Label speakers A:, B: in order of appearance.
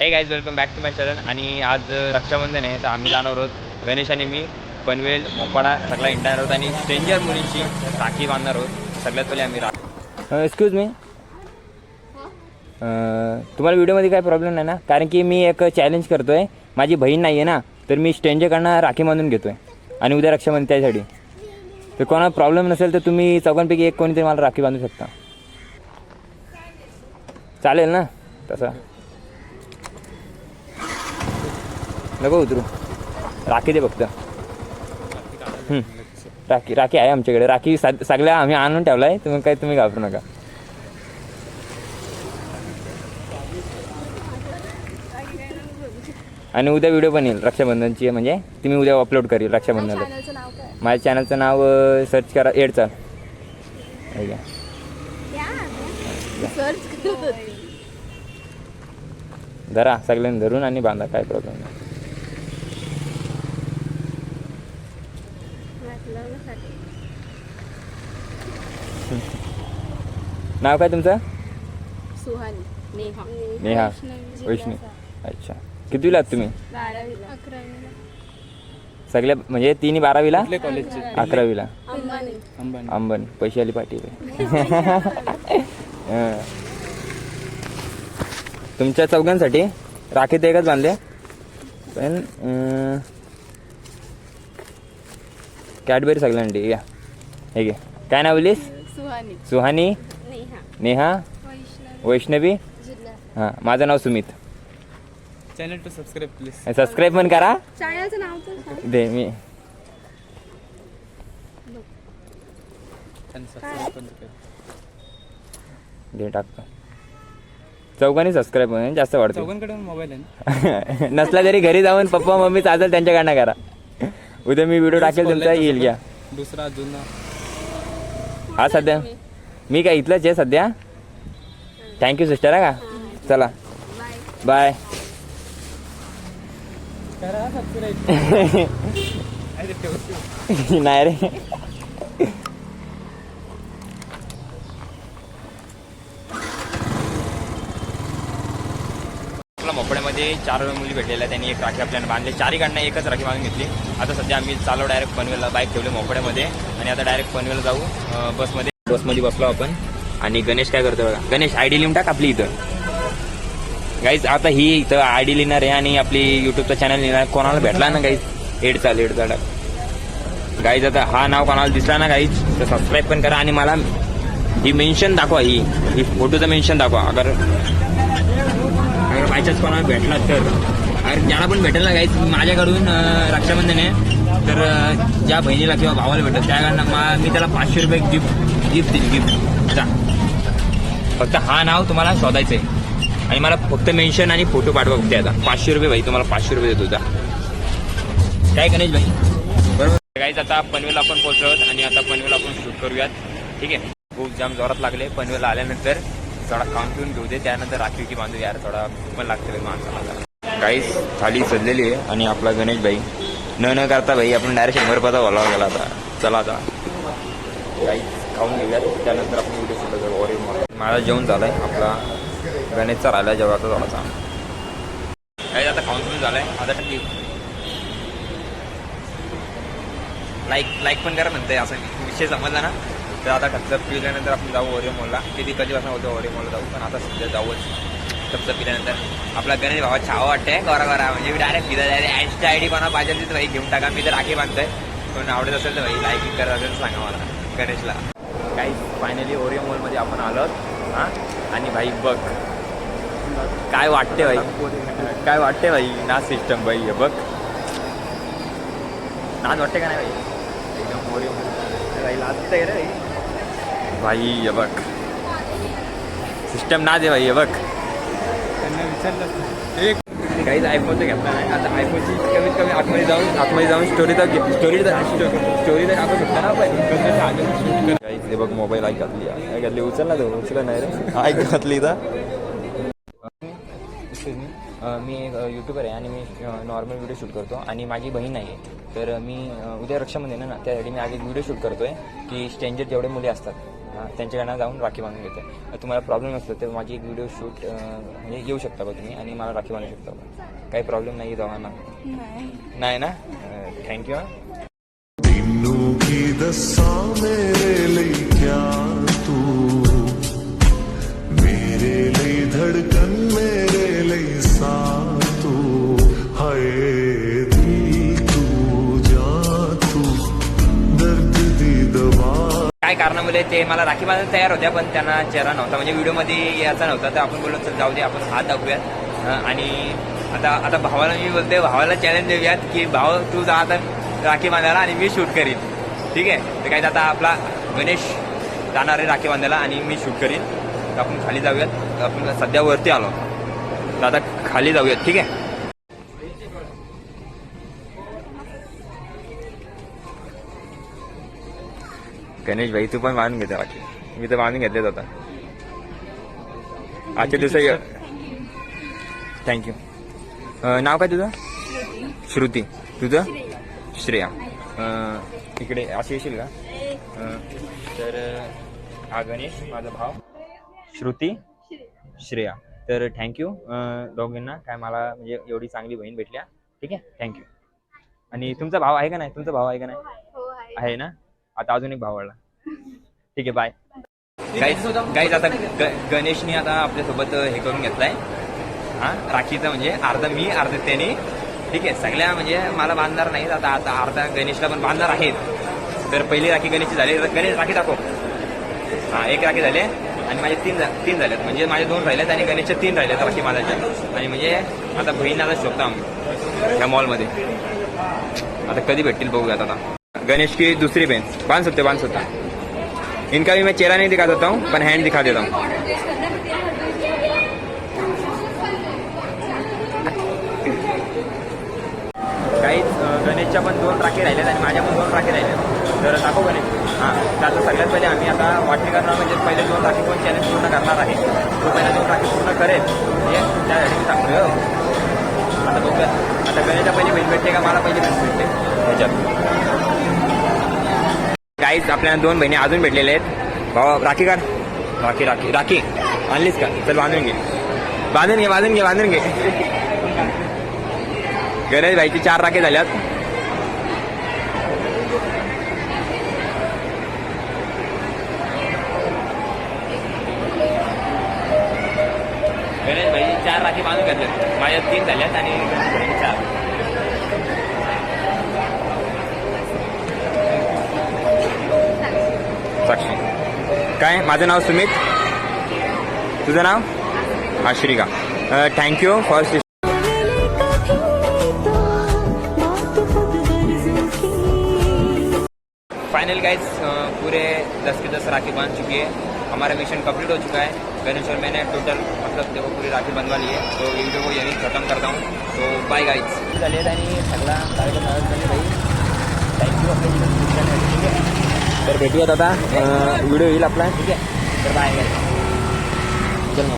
A: हे guys welcome back to my channel. आणि आज रक्षाबंधन आहे तर आम्ही जाणार आहोत गणेश आणि मी पनवेल मोपाडा सगळा इंटरणार आहोत आणि स्ट्रेंजर मुलींची राखी बांधणार आहोत. सगळ्यात पहिले आम्ही एक्सक्यूज मी, तुम्हाला व्हिडिओमध्ये काय प्रॉब्लेम नाही ना? कारण की मी एक चॅलेंज करतो आहे, माझी बहीण नाही आहे ना, तर मी स्ट्रेंजरकडनं राखी बांधून घेतो आहे आणि उद्या रक्षाबंधन त्यासाठी. तर कोणाला प्रॉब्लेम नसेल तर तुम्ही चौघांपैकी एक कोणीतरी मला राखी बांधू शकता, चालेल ना? तसं नको उतरू, राखी दे फक्त. राखी आहे आमच्याकडे, राखी सगळ्या आम्ही आणून ठेवला आहे, तुम्ही घाबरू नका. आणि उद्या व्हिडिओ पण येईल रक्षाबंधनची, म्हणजे तुम्ही उद्या अपलोड करेल रक्षाबंधनला. माझ्या चॅनलचं नाव सर्च करा, एडचा. धरा सगळ्यांनी धरून आणि बांधा, काय प्रॉब्लेम नाही. नाव काय तुमचं?
B: सुहानी.
A: नेहा. वैष्णवी. अच्छा, कितवीला आहात तुम्ही? सगळ्या म्हणजे तिन्ही 12वीला? 11वीला. अंबानी पैसे आली पाटील. तुमच्या चौघांसाठी राखी तर एकच बांधले, पण कॅडबरी सगळ्यांसाठी घ्या. हे घे. काय नाव बोलीस? सुहानी. नेहा. वैष्णवी. हां, माझं नाव Sumit.
C: Channel to subscribe please.
A: Subscribe पण करा.
B: चॅनलचं नाव तर
A: दे मी दे टाकतो. चौघांनी सबस्क्राईब म्हणून जास्त वाढतो.
C: चौघांकडे मोबाईल आहे ना?
A: नसला तरी घरी जाऊन पप्पा मम्मी चालेल त्यांच्याकडनं करा. उद्या मी व्हिडिओ टाकेल तुमचा, येईल घ्या.
C: दुसरा जुना
A: हा सध्या मी काय इथलंच आहे सध्या. Thank you sister. आहे का? चला बाय.
C: करा सबस्क्राईब.
A: नाही रे. मोपड्यामध्ये 4 मुली भेटलेल्या, त्यांनी एक राखी आपल्याला बांधली. चारीकडनं एकच राखी बांधून घेतली. आता सध्या आम्ही चाललो डायरेक्ट पनवेलला, बाईक ठेवले मोपड्यामध्ये आणि आता डायरेक्ट पनवेलला जाऊ. बसमध्ये बसलो आपण. आणि गणेश काय करतो बघा. गणेश आयडी लिहून टाक आपली इथं. गाईज आता ही इथं आयडी लिहिणार आहे आणि आपली युट्यूबचा चॅनल लिहिणार. कोणाला भेटला ना गाईज, एडचा टाक गाईज. आता हा नाव कोणाला दिसला ना गाईज तर सबस्क्राईब पण करा आणि मला ही मेन्शन दाखवा, ही फोटोचं मेन्शन दाखवा. अगर बायचान्स कोणाला भेटला तर, अगर ज्याला पण भेटेल ना गाईज, माझ्याकडून रक्षाबंधन आहे तर ज्या बहिणीला किंवा भावाला भेटत त्याकडनं मी त्याला 500 रुपये गिफ्ट देईल. गिफ्ट जा, फक्त हा नाव तुम्हाला शोधायचं आहे आणि मला फक्त मेन्शन आणि फोटो पाठवा फक्त. आता 500 रुपये भाई, तुम्हाला 500 रुपये देतो. जा काय गणेश भाई, बरोबर गाईज. आता पनवेलला आपण पोहोचलो आहोत आणि आता पनवेलला आपण शूट करूयात, ठीक आहे. खूप जाम जोरात लागले. पनवेलला आल्यानंतर थोडा खाऊन पिऊन घेऊ दे, त्यानंतर राखी की बांधू यार, थोडा पण लागते माणसाला. गाईज थाली सजलेली आहे आणि आपला गणेश भाई न करता भाई आपण डायरेक्ट 100 रुपयाचा बोलावा गेला. आता चला आता गाईज खाऊन घेऊयात, त्यानंतर आपण व्हिडिओ शूट करू. ओरिजिनल माझा जेवण झालाय, आपला गणेशचा राहिला जेव्हा थोडासा. गाईज आता खाऊन पिऊन झालाय. आता लाईक पण करा म्हणते, असं विषय समजला ना. तर आता टपचप पिल्यानंतर आपण जाऊ ओरिओ मॉलला. किती कधीपासून होतं ओरिओ मॉलला जाऊ, पण आता सध्या जाऊच. टपचप पिल्यानंतर आपला गणेश भावा छावा वाटतंय गोरा म्हणजे मी डायरेक्ट पिता ॲन्स्टा आयडी कोणा पाहिजे तिथं भाई घेऊन टाका. मी तर राखी बांधतोय, पण आवडत असेल तर भाई लाईकिंग करत असेल तर सांगा मला गणेशला. काही फायनली ओरिओ मॉलमध्ये आपण आलो. हां, आणि भाई बघ काय वाटते भाई, काय वाटते भाई ना सिस्टम भाई. हे बघ नाच वाटते का नाही भाई, एकदम ओरिओ भाई लागतंय रे भाई. हे बघ सिस्टम नाच आहे भाई. हे बघ
C: त्यांना विचारलं
A: काहीच आयफोनचं घेतला नाही. आता आयफोनची कमीत कमी आतमध्ये जाऊन स्टोरी तर टाकू शकता ना आपण. काहीच हे बघ मोबाईल ऐक घातली उचलला तो, उचला नाही रे, ऐक घातली तर. मी एक यूट्यूबर आहे आणि मी नॉर्मल व्हिडिओ शूट करतो आणि माझी बहीण नाही आहे. तर मी उद्या रक्षाबंधन आहे ना, त्यासाठी मी आधी व्हिडिओ शूट करतो आहे की स्ट्रेंजर जेवढे मुली असतात त्यांच्याकडनं जाऊन राखी बांधून घेतो. तुम्हाला प्रॉब्लेम असतो तर माझी एक व्हिडिओ शूट म्हणजे येऊ शकता का तुम्ही आणि मला राखी बांधू शकता का? काही प्रॉब्लेम नाही दोघांना? नाही ना? थँक्यू.
D: ਤੈਨੂੰ ਕੀ ਦੱਸਾਂ ਮੇਰੇ ਲਈ ਕਿਆ ਤੂੰ ਮੇਰੇ ਲਈ ਧੜਕਨ ਮੇਰੇ ਲਈ ਸਾਹ ਤੂੰ ਹਾਏ ਦਿਲ ਤੂੰ ਜਾ ਤੂੰ ਦਰਦ ਦੀ ਦਵਾ.
A: काय कारणामुळे ते मला राखी बांधायला तयार होत्या पण त्यांना चेहरा नव्हता म्हणजे व्हिडिओमध्ये यायचा नव्हता. तर आपण बोललो चल जाऊ दे आपण हात दाखवूयात. आणि आता भावाला मी बोलते भावाला चॅलेंज देऊयात की भाव तू जा आता राखी बांधायला आणि मी शूट करीन. ठीक आहे. तर काय आता आपला गणेश जाणार आहे राखी बांधायला आणि मी शूट करीन. तर आपण खाली जाऊयात. आपण सध्या वरती आलो तर आता खाली जाऊयात. ठीक आहे. गणेश भाई तू पण बांधून घेते राखी. मी तर बांधून घेतलेच आता आजच्या दिवसा. थँक्यू. नाव काय तुझं? श्रुती. तुझं? श्रेया. इकडे असे येशील का? तर हा गणेश माझा भाव, श्रुती, श्रेया. तर थँक्यू दोघींना. काय मला म्हणजे एवढी चांगली बहीण भेटल्या. ठीक आहे. थँक्यू. आणि तुमचा भाव आहे का नाही? तुमचा भाव आहे का नाही? आहे ना? आता अजून एक भाव वाढला. ठीक आहे. बाय. गाईज आता गणेशनी आता आपल्यासोबत हे करून घेतलाय राखीचं म्हणजे अर्धा मी अर्धा त्याने. ठीक आहे. सगळ्या म्हणजे मला बांधणार नाहीत आता अर्धा गणेशला पण बांधणार आहेत. तर पहिली राखी गणेशची झाली. गणेश राखी दाखव. एक राखी झाली आणि माझे तीन झाल्यात म्हणजे माझे 2 राहिलेत आणि गणेशच्या 3 राहिल्यात राखी बांधायच्या. आणि म्हणजे आता बहीण आता शोधतो आम्ही ह्या मॉलमध्ये. आता कधी भेटतील बघूयात. आता गणेश की दूसरी बहन बांध सकता. इनका भी मैं चेहरा नहीं दिखा देता हूँ पर हैंड दिखा देता हूँ. काहीच गणेशच्या पण 2 राखी राहिल्यात आणि माझ्या पण 2 राखी राहिल्यात. तर दाखव गणेश. तर आता सगळ्यात पहिले आम्ही आता वाटणी करणार म्हणजे पहिले 2 राखी कोण चॅलेंज पूर्ण करणार आहे तो पहिले 2 राखी पूर्ण करेल म्हणजे त्यासाठी मी सांगतोय. आता बघूया आता गणेशच्या पहिली बहीण भेटते का मला पहिली बहीण भेटते ह्याच्यात. काहीच आपल्याला 2 बहिणी अजून भेटलेले आहेत. भाऊ राखी काढ. राखी आणलीस का? चल बांधून घे. गणेश भाईची 4 राखी झाल्यात. गणेश भाई 4 राखी बांधून घेतल्यात. माझ्या 3 झाल्यात आणि गणेश भाई 4. साक्षी. काय माझं नाव सुमित. तुझं नाव? Ashrika. Thank you for. Final guys पूरे 10 के 10 राखी बांध चुकी है. हमारा मिशन कंप्लीट हो चुका है. गणेश और मैंने टोटल मतलब देखो पूरी राखी बनवा ली है. तो वीडियो को यहीं खत्म करता हूँ. तो बाय गाइस. झाले आणि सगळा कार्यक्रम भाई थँक्यू आपल्या. ठीक आहे. तर भेटूयात आता व्हिडिओ येईल आपला. ठीक आहे. तर बाय गाइस.